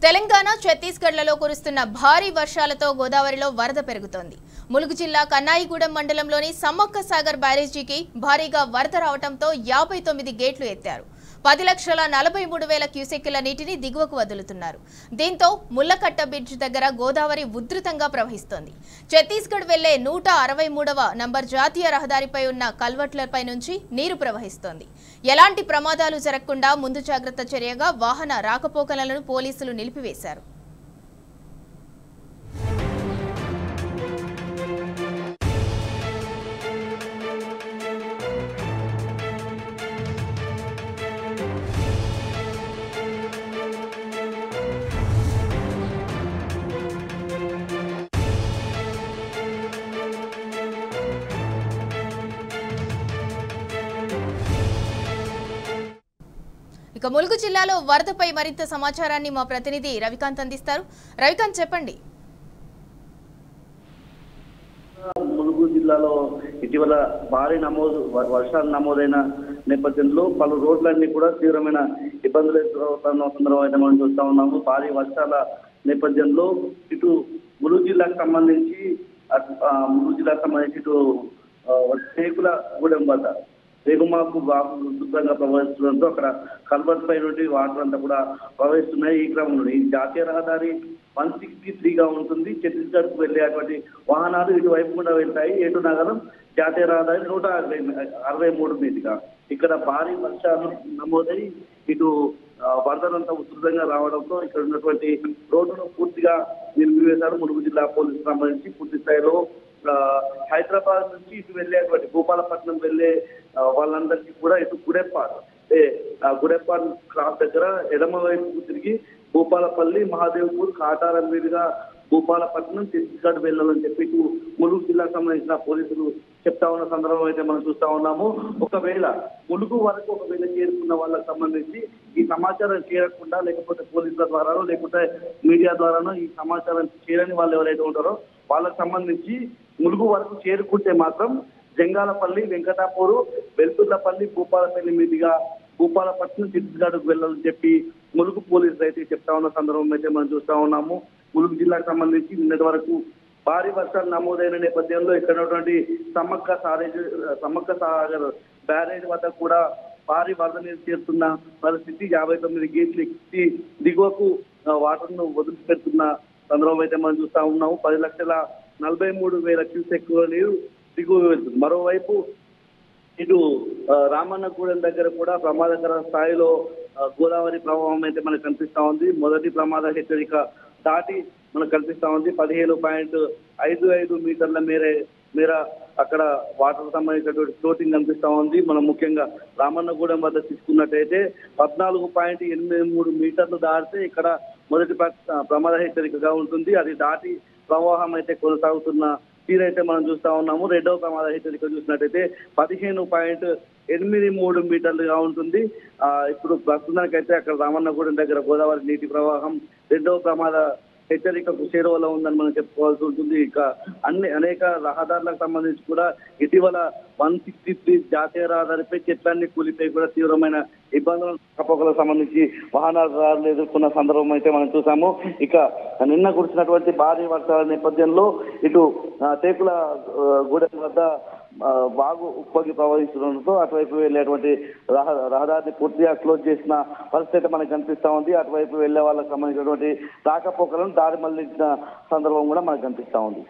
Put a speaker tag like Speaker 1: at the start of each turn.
Speaker 1: తెలంగాణ ఛత్తీస్గఢ్లలో కురుస్తున్న భారీ వర్షాలతో గోదావరిలో వరద పెరుగుతోంది. ములుగు జిల్లా కన్నాయిగూడెం మండలంలోని సమ్మక్క సాగర్ బ్యారేజీకి భారీగా వరద రావడంతో 59 గేట్లు ఎత్తారు. 10,43,000 క్యూసెక్కుల నీటిని దిగువకు వదులుతున్నారు. దీంతో ముల్లకట్ట బ్రిడ్జ్ దగ్గర గోదావరి ఉధృతంగా ప్రవహిస్తోంది. ఛత్తీస్గఢ్ వెళ్లే 163వ నంబర్ జాతీయ రహదారిపై ఉన్న కల్వర్ట్లపై నుంచి నీరు ప్రవహిస్తోంది. ఎలాంటి ప్రమాదాలు జరగకుండా ముందు జాగ్రత్త చర్యగా వాహన రాకపోకలను పోలీసులు నిలిపివేశారు. ఇక ములుగు జిల్లాలో వరదపై మరింత సమాచారాన్ని మా ప్రతినిధి రవికాంత్ అందిస్తారు. రవికాంత్, చెప్పండి.
Speaker 2: ములుగు జిల్లాలో ఇటీవల భారీ వర్షాలు నమోదైన నేపథ్యంలో పలు రోడ్లన్నీ కూడా తీవ్రమైన ఇబ్బందులు ఎదురవుతున్న సందర్భం అయితే మనం చూస్తా ఉన్నాము. భారీ వర్షాల నేపథ్యంలో ఇటు ములుగు జిల్లాకు సంబంధించి ఇటు టేకుల గూడెం వద్ద రేగుమాకు బాగు ఉధృతంగా ప్రవహిస్తుండడంతో అక్కడ కల్వర్ట్ పై నుండి వాటర్ అంతా కూడా ప్రవహిస్తున్నాయి. ఈ క్రమంలో ఈ జాతీయ రహదారి 163గా ఉంటుంది. ఛత్తీస్గఢ్ కు వెళ్లేటువంటి వాహనాలు ఇటువైపు కూడా వెళ్తాయి. ఏటు నగరం జాతీయ రహదారి 163 మీదుగా ఇక్కడ భారీ వర్షాలు నమోదై ఇటు వరదలంతా ఉధృతంగా రావడంతో ఇక్కడ ఉన్నటువంటి రోడ్డును పూర్తిగా నిలిపివేశారు. ములుగు జిల్లా పోలీసులు సంబంధించి పూర్తి స్థాయిలో హైదరాబాద్ నుంచి ఇటు వెళ్ళేటువంటి భూపాలపట్నం వెళ్లే వాళ్ళందరికీ కూడా ఇటు గుడెప్పాడ్ క్రాస్ దగ్గర ఎడమ వైపు తిరిగి భూపాలపల్లి, మహాదేవ్పూర్, కాటారం మీదుగా భూపాలపట్నం, ఛత్తీస్గఢ్ వెళ్ళాలని చెప్పి ఇటు ములుగు జిల్లాకు సంబంధించిన పోలీసులు చెప్తా ఉన్న సందర్భం అయితే మనం చూస్తా ఉన్నాము. ఒకవేళ ములుగు వరకు చేరుకున్న వాళ్ళకి సంబంధించి ఈ సమాచారం చేరకుండా లేకపోతే పోలీసుల ద్వారానో లేకపోతే మీడియా ద్వారానో ఈ సమాచారం చేరని వాళ్ళు ఎవరైతే ఉంటారో వాళ్ళకి సంబంధించి ములుగు వరకు చేరుకుంటే మాత్రం జంగాలపల్లి, వెంకటాపూరు, వెల్తుర్లపల్లి, భూపాలపల్లి మీదుగా భూపాలపట్నం, ఛత్తీస్గఢ్కు వెళ్ళాలని చెప్పి ములుగు పోలీసులు అయితే చెప్తా ఉన్న సందర్భం అయితే మనం చూస్తా ఉన్నాము. ములుగు జిల్లాకు సంబంధించి నిన్నటి వరకు భారీ వర్షాలు నమోదైన నేపథ్యంలో ఇక్కడ ఉన్నటువంటి సమ్మక్క సాగర్ బ్యారేజ్ వద్ద కూడా భారీ వరద నీరు చేరుతున్న పరిస్థితి. 59 గేట్లు ఎక్కి దిగువకు వాటర్ను వదిలిపెడుతున్న సందర్భం అయితే మనం చూస్తా ఉన్నాము. 10,43,000 క్యూసెక్కుల నీరు దిగువ వెళ్తుంది. మరోవైపు ఇటు రామన్నగూడెం దగ్గర కూడా ప్రమాదకర స్థాయిలో గోదావరి ప్రవాహం అయితే మనకు కనిపిస్తా ఉంది. మొదటి ప్రమాద హెచ్చరిక దాటి మనకు కనిపిస్తా ఉంది. 15.55 మీటర్ల మేర అక్కడ వాటర్ సంబంధించినటువంటి ఫ్లోటింగ్ కనిపిస్తా ఉంది. మనం ముఖ్యంగా రామన్నగూడెం వద్ద తీసుకున్నట్టయితే 14.83 మీటర్లు దాటితే ఇక్కడ మొదటి ప్రమాద హెచ్చరికగా ఉంటుంది. అది దాటి ప్రవాహం అయితే కొనసాగుతున్న తీరైతే మనం చూస్తా ఉన్నాము. రెండవ ప్రమాద హెచ్చరిక చూసినట్టయితే 15.83 మీటర్లుగా ఉంటుంది. ఇప్పుడు ప్రస్తుతానికైతే అక్కడ రామన్నగూడెం దగ్గర గోదావరి నీటి ప్రవాహం రెండవ ప్రమాద హెచ్చరికకు చేరువలో ఉందని మనం చెప్పుకోవాల్సి ఉంటుంది. ఇక అనేక రహదారులకు సంబంధించి కూడా ఇటీవల 163 జాతీయ రహదారిపై చెట్లన్నీ కూలిపోయి కూడా తీవ్రమైన ఇబ్బందులకు సంబంధించి వాహనదారులు ఎదుర్కొన్న సందర్భం అయితే మనం చూసాము. ఇక నిన్న కురిసినటువంటి భారీ వర్షాల నేపథ్యంలో ఇటు టేకుల గూడెం వద్ద వాగు ఉప్పొంగి ప్రవహిస్తుండడంతో అటువైపు వెళ్ళేటువంటి రహదారిని పూర్తిగా క్లోజ్ చేసిన పరిస్థితి మనకు కనిపిస్తా ఉంది. అటువైపు వెళ్లే వాళ్ళకి సంబంధించినటువంటి రాకపోకలను దారి మళ్లించిన సందర్భం కూడా మనకు కనిపిస్తా ఉంది.